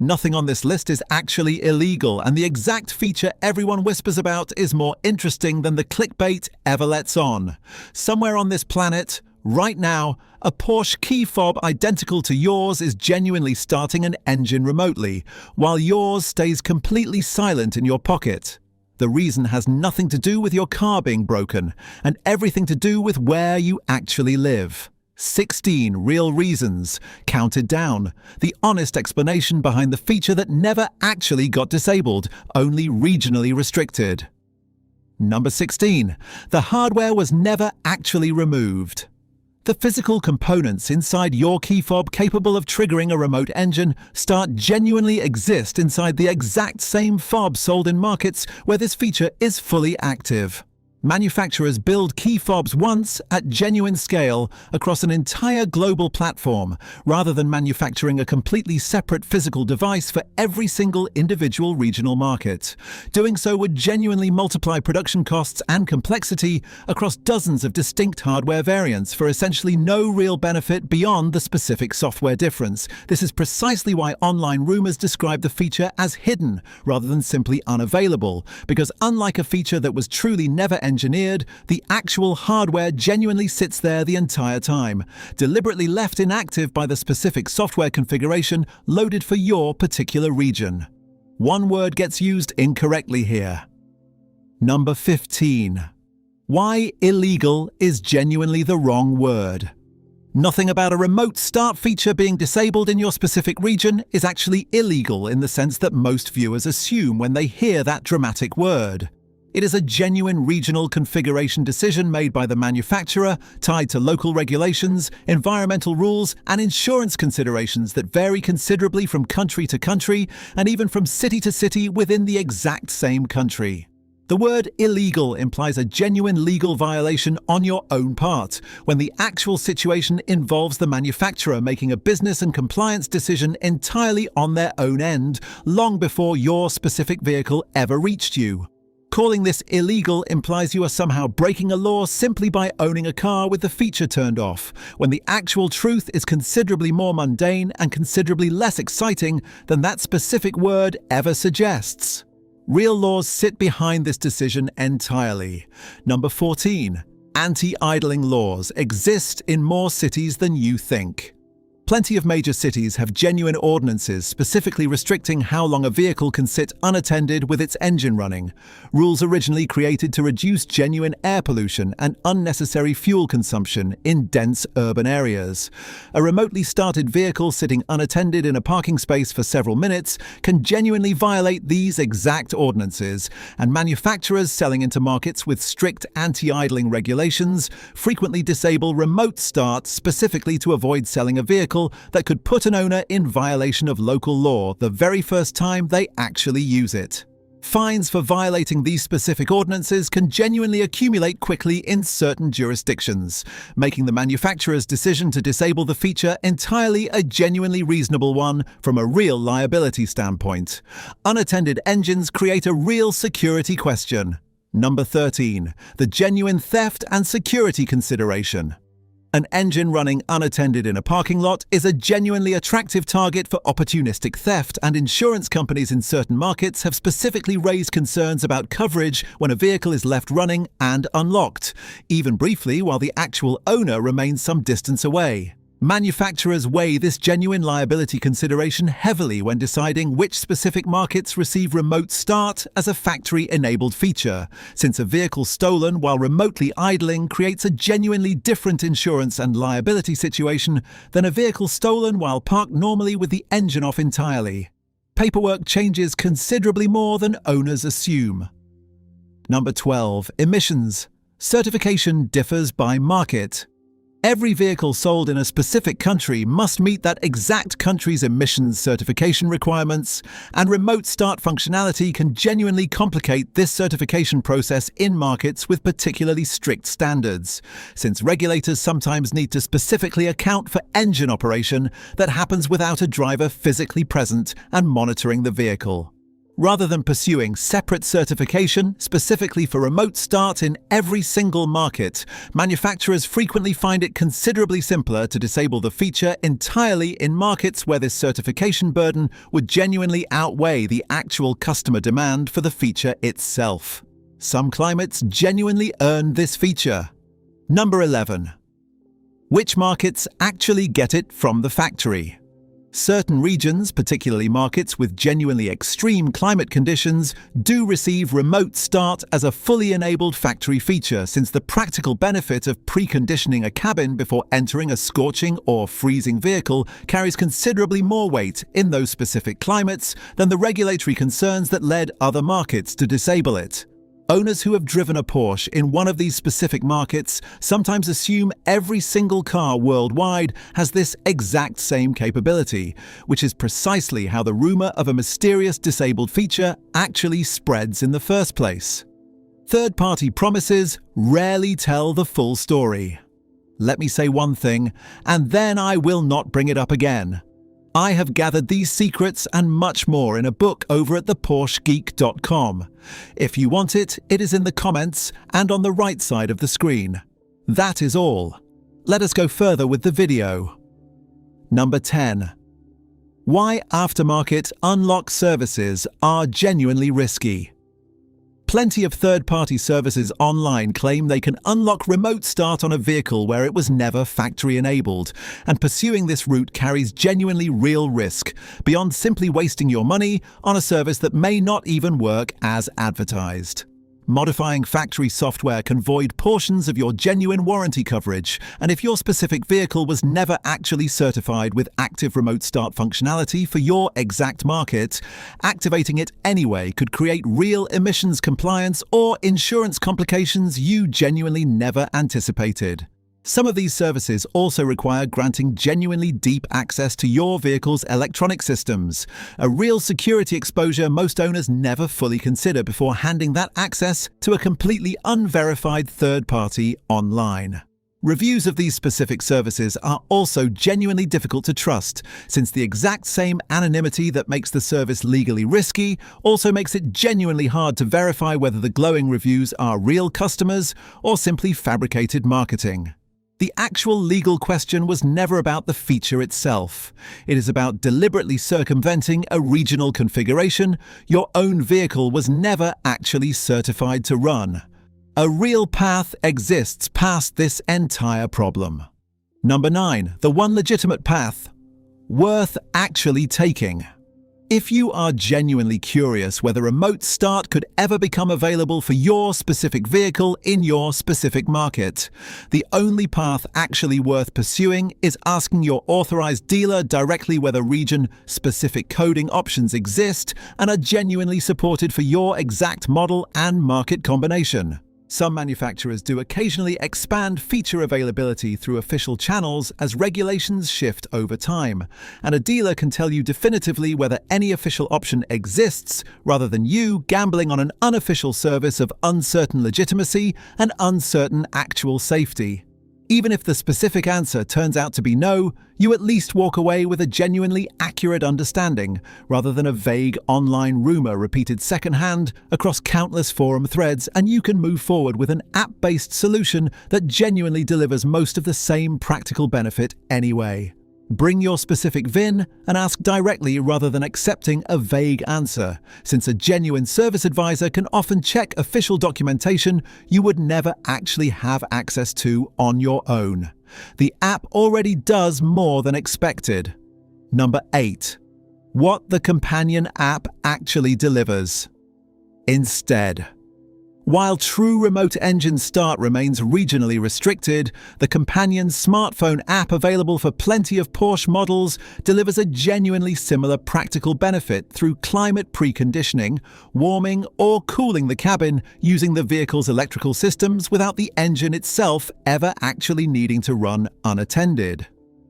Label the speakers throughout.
Speaker 1: Nothing on this list is actually illegal, and the exact feature everyone whispers about is more interesting than the clickbait ever lets on. Somewhere on this planet, right now, a Porsche key fob identical to yours is genuinely starting an engine remotely, while yours stays completely silent in your pocket. The reason has nothing to do with your car being broken, and everything to do with where you actually live. 16 real reasons, counted down, the honest explanation behind the feature that never actually got disabled, only regionally restricted. Number 16. The hardware was never actually removed. The physical components inside your key fob capable of triggering a remote engine genuinely exist inside the exact same fob sold in markets where this feature is fully active. Manufacturers build key fobs once at genuine scale across an entire global platform, rather than manufacturing a completely separate physical device for every single individual regional market. Doing so would genuinely multiply production costs and complexity across dozens of distinct hardware variants for essentially no real benefit beyond the specific software difference. This is precisely why online rumors describe the feature as hidden rather than simply unavailable, because unlike a feature that was truly never engineered, the actual hardware genuinely sits there the entire time, deliberately left inactive by the specific software configuration loaded for your particular region. One word gets used incorrectly here. Number 15. Why illegal is genuinely the wrong word. Nothing about a remote start feature being disabled in your specific region is actually illegal in the sense that most viewers assume when they hear that dramatic word. It is a genuine regional configuration decision made by the manufacturer, tied to local regulations, environmental rules, and insurance considerations that vary considerably from country to country, and even from city to city within the exact same country. The word illegal implies a genuine legal violation on your own part, when the actual situation involves the manufacturer making a business and compliance decision entirely on their own end, long before your specific vehicle ever reached you. Calling this illegal implies you are somehow breaking a law simply by owning a car with the feature turned off, when the actual truth is considerably more mundane and considerably less exciting than that specific word ever suggests. Real laws sit behind this decision entirely. Number 14. Anti-idling laws exist in more cities than you think. Plenty of major cities have genuine ordinances specifically restricting how long a vehicle can sit unattended with its engine running, rules originally created to reduce genuine air pollution and unnecessary fuel consumption in dense urban areas. A remotely started vehicle sitting unattended in a parking space for several minutes can genuinely violate these exact ordinances, and manufacturers selling into markets with strict anti-idling regulations frequently disable remote start specifically to avoid selling a vehicle that could put an owner in violation of local law the very first time they actually use it. Fines for violating these specific ordinances can genuinely accumulate quickly in certain jurisdictions, making the manufacturer's decision to disable the feature entirely a genuinely reasonable one from a real liability standpoint. Unattended engines create a real security question. Number 13. The genuine theft and security consideration. An engine running unattended in a parking lot is a genuinely attractive target for opportunistic theft, and insurance companies in certain markets have specifically raised concerns about coverage when a vehicle is left running and unlocked, even briefly while the actual owner remains some distance away. Manufacturers weigh this genuine liability consideration heavily when deciding which specific markets receive remote start as a factory-enabled feature, since a vehicle stolen while remotely idling creates a genuinely different insurance and liability situation than a vehicle stolen while parked normally with the engine off entirely. Paperwork changes considerably more than owners assume. Number 12. Emissions. Certification differs by market. Every vehicle sold in a specific country must meet that exact country's emissions certification requirements, and remote start functionality can genuinely complicate this certification process in markets with particularly strict standards, since regulators sometimes need to specifically account for engine operation that happens without a driver physically present and monitoring the vehicle. Rather than pursuing separate certification specifically for remote start in every single market, manufacturers frequently find it considerably simpler to disable the feature entirely in markets where this certification burden would genuinely outweigh the actual customer demand for the feature itself. Some climates genuinely earn this feature. Number 11. Which markets actually get it from the factory? Certain regions, particularly markets with genuinely extreme climate conditions, do receive remote start as a fully enabled factory feature, since the practical benefit of preconditioning a cabin before entering a scorching or freezing vehicle carries considerably more weight in those specific climates than the regulatory concerns that led other markets to disable it. Owners who have driven a Porsche in one of these specific markets sometimes assume every single car worldwide has this exact same capability, which is precisely how the rumor of a mysterious disabled feature actually spreads in the first place. Third-party promises rarely tell the full story. Let me say one thing, and then I will not bring it up again. I have gathered these secrets and much more in a book over at theporschegeek.com. If you want it, it is in the comments and on the right side of the screen. That is all. Let us go further with the video. Number 10. Why aftermarket unlock services are genuinely risky. Plenty of third-party services online claim they can unlock remote start on a vehicle where it was never factory-enabled, and pursuing this route carries genuinely real risk, beyond simply wasting your money on a service that may not even work as advertised. Modifying factory software can void portions of your genuine warranty coverage, and if your specific vehicle was never actually certified with active remote start functionality for your exact market, activating it anyway could create real emissions compliance or insurance complications you genuinely never anticipated. Some of these services also require granting genuinely deep access to your vehicle's electronic systems, a real security exposure most owners never fully consider before handing that access to a completely unverified third party online. Reviews of these specific services are also genuinely difficult to trust, since the exact same anonymity that makes the service legally risky also makes it genuinely hard to verify whether the glowing reviews are real customers or simply fabricated marketing. The actual legal question was never about the feature itself. It is about deliberately circumventing a regional configuration your own vehicle was never actually certified to run. A real path exists past this entire problem. Number 9. The one legitimate path worth actually taking. If you are genuinely curious whether remote start could ever become available for your specific vehicle in your specific market, the only path actually worth pursuing is asking your authorized dealer directly whether region-specific coding options exist and are genuinely supported for your exact model and market combination. Some manufacturers do occasionally expand feature availability through official channels as regulations shift over time, and a dealer can tell you definitively whether any official option exists rather than you gambling on an unofficial service of uncertain legitimacy and uncertain actual safety. Even if the specific answer turns out to be no, you at least walk away with a genuinely accurate understanding, rather than a vague online rumor repeated secondhand across countless forum threads, and you can move forward with an app-based solution that genuinely delivers most of the same practical benefit anyway. Bring your specific VIN and ask directly rather than accepting a vague answer, since a genuine service advisor can often check official documentation you would never actually have access to on your own. The app already does more than expected. Number 8. What the companion app actually delivers. Instead. While true remote engine start remains regionally restricted, the companion smartphone app available for plenty of Porsche models delivers a genuinely similar practical benefit through climate preconditioning, warming or cooling the cabin using the vehicle's electrical systems without the engine itself ever actually needing to run unattended.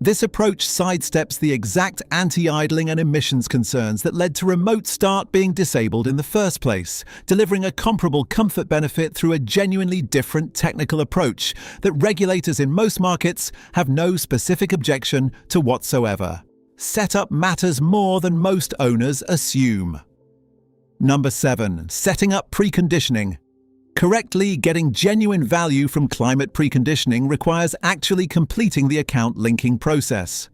Speaker 1: This approach sidesteps the exact anti-idling and emissions concerns that led to remote start being disabled in the first place, delivering a comparable comfort benefit through a genuinely different technical approach that regulators in most markets have no specific objection to whatsoever. Setup matters more than most owners assume. Number 7. Setting up preconditioning. Correctly getting genuine value from climate preconditioning requires actually completing the account linking process.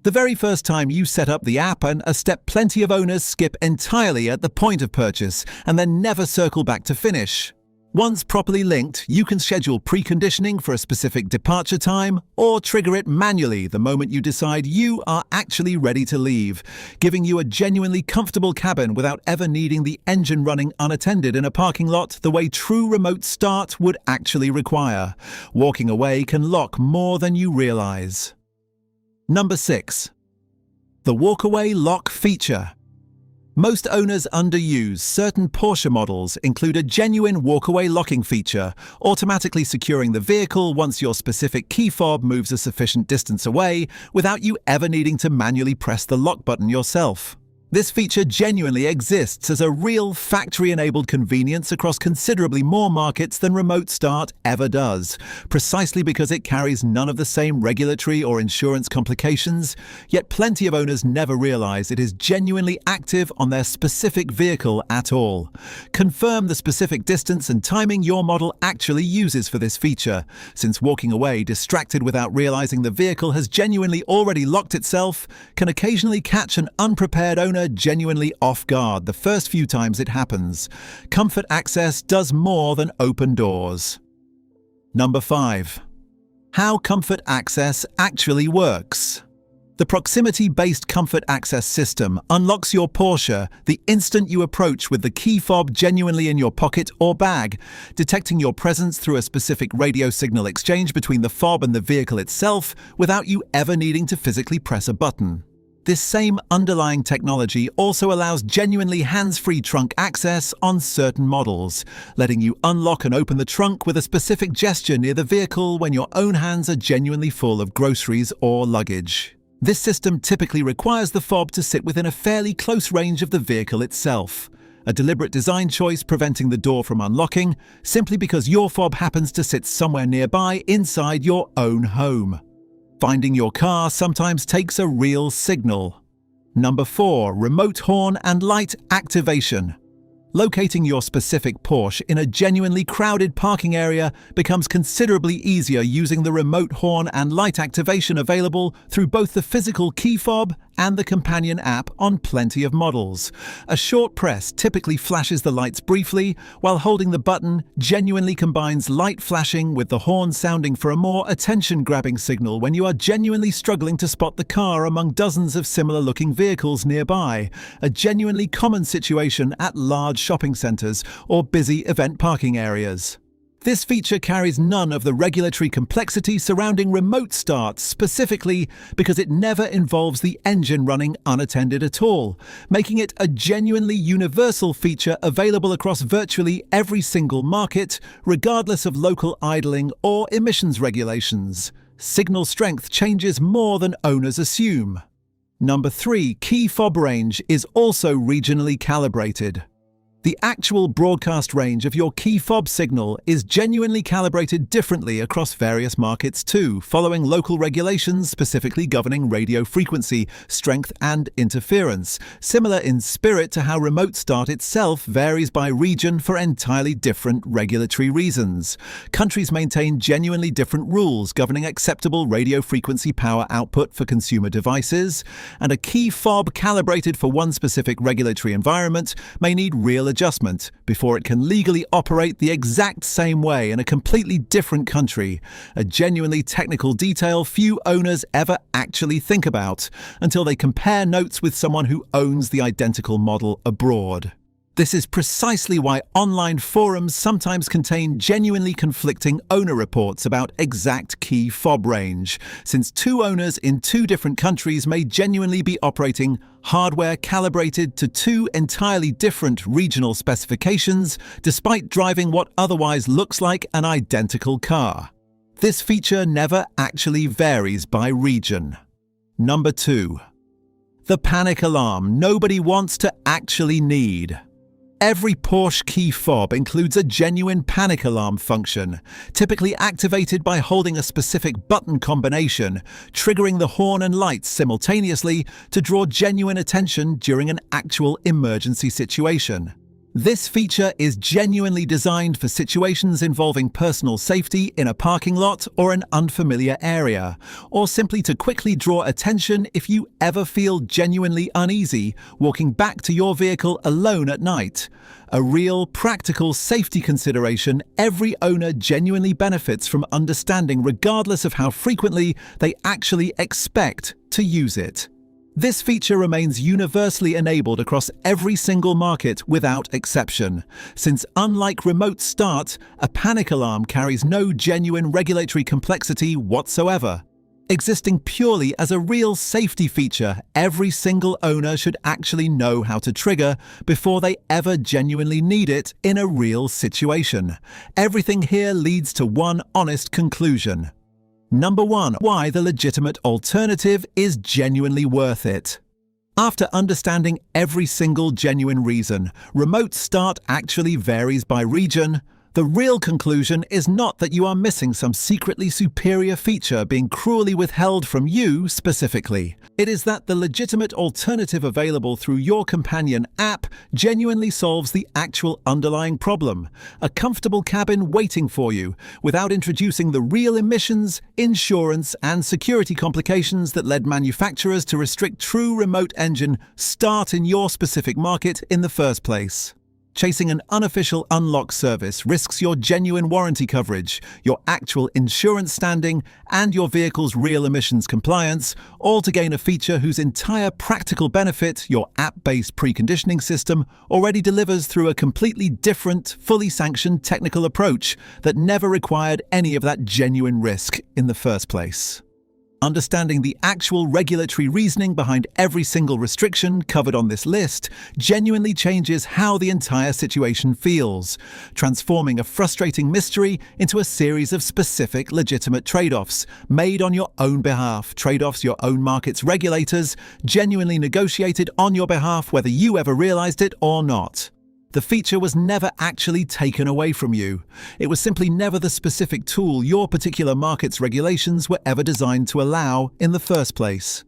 Speaker 1: The very first time you set up the app, and a step plenty of owners skip entirely at the point of purchase and then never circle back to finish. Once properly linked, you can schedule preconditioning for a specific departure time or trigger it manually the moment you decide you are actually ready to leave, giving you a genuinely comfortable cabin without ever needing the engine running unattended in a parking lot the way true remote start would actually require. Walking away can lock more than you realize. Number 6. The walkaway lock feature. Most owners underuse certain Porsche models include a genuine walkaway locking feature, automatically securing the vehicle once your specific key fob moves a sufficient distance away without you ever needing to manually press the lock button yourself. This feature genuinely exists as a real factory-enabled convenience across considerably more markets than remote start ever does, precisely because it carries none of the same regulatory or insurance complications, yet plenty of owners never realize it is genuinely active on their specific vehicle at all. Confirm the specific distance and timing your model actually uses for this feature, since walking away distracted without realizing the vehicle has genuinely already locked itself can occasionally catch an unprepared owner genuinely off guard the first few times it happens. Comfort access does more than open doors. Number 5. How comfort access actually works. The proximity-based comfort access system unlocks your Porsche the instant you approach with the key fob genuinely in your pocket or bag, detecting your presence through a specific radio signal exchange between the fob and the vehicle itself without you ever needing to physically press a button. This same underlying technology also allows genuinely hands-free trunk access on certain models, letting you unlock and open the trunk with a specific gesture near the vehicle when your own hands are genuinely full of groceries or luggage. This system typically requires the fob to sit within a fairly close range of the vehicle itself, a deliberate design choice preventing the door from unlocking simply because your fob happens to sit somewhere nearby inside your own home. Finding your car sometimes takes a real signal. Number 4. Remote horn and light activation. Locating your specific Porsche in a genuinely crowded parking area becomes considerably easier using the remote horn and light activation available through both the physical key fob and the companion app on plenty of models. A short press typically flashes the lights briefly, while holding the button genuinely combines light flashing with the horn sounding for a more attention-grabbing signal when you are genuinely struggling to spot the car among dozens of similar-looking vehicles nearby, a genuinely common situation at large shopping centres or busy event parking areas. This feature carries none of the regulatory complexity surrounding remote start, specifically because it never involves the engine running unattended at all, making it a genuinely universal feature available across virtually every single market, regardless of local idling or emissions regulations. Signal strength changes more than owners assume. Number 3. Key fob range is also regionally calibrated. The actual broadcast range of your key fob signal is genuinely calibrated differently across various markets too, following local regulations specifically governing radio frequency, strength and interference, similar in spirit to how remote start itself varies by region for entirely different regulatory reasons. Countries maintain genuinely different rules governing acceptable radio frequency power output for consumer devices, and a key fob calibrated for one specific regulatory environment may need real adjustment before it can legally operate the exact same way in a completely different country, a genuinely technical detail few owners ever actually think about until they compare notes with someone who owns the identical model abroad. This is precisely why online forums sometimes contain genuinely conflicting owner reports about exact key fob range, since two owners in two different countries may genuinely be operating hardware calibrated to two entirely different regional specifications, despite driving what otherwise looks like an identical car. This feature never actually varies by region. Number 2. The panic alarm nobody wants to actually need. Every Porsche key fob includes a genuine panic alarm function, typically activated by holding a specific button combination, triggering the horn and lights simultaneously to draw genuine attention during an actual emergency situation. This feature is genuinely designed for situations involving personal safety in a parking lot or an unfamiliar area, or simply to quickly draw attention if you ever feel genuinely uneasy walking back to your vehicle alone at night. A real, practical safety consideration every owner genuinely benefits from understanding regardless of how frequently they actually expect to use it. This feature remains universally enabled across every single market without exception, since unlike remote start, a panic alarm carries no genuine regulatory complexity whatsoever. Existing purely as a real safety feature, every single owner should actually know how to trigger before they ever genuinely need it in a real situation. Everything here leads to one honest conclusion. Number 1. Why the legitimate alternative is genuinely worth it. After understanding every single genuine reason, remote start actually varies by region. The real conclusion is not that you are missing some secretly superior feature being cruelly withheld from you specifically. It is that the legitimate alternative available through your companion app genuinely solves the actual underlying problem. A comfortable cabin waiting for you, without introducing the real emissions, insurance, and security complications that led manufacturers to restrict true remote engine start in your specific market in the first place. Chasing an unofficial unlock service risks your genuine warranty coverage, your actual insurance standing, and your vehicle's real emissions compliance, all to gain a feature whose entire practical benefit your app-based preconditioning system already delivers through a completely different, fully sanctioned technical approach that never required any of that genuine risk in the first place. Understanding the actual regulatory reasoning behind every single restriction covered on this list genuinely changes how the entire situation feels, transforming a frustrating mystery into a series of specific legitimate trade-offs made on your own behalf, trade-offs your own market's regulators genuinely negotiated on your behalf whether you ever realized it or not. The feature was never actually taken away from you. It was simply never the specific tool your particular market's regulations were ever designed to allow in the first place.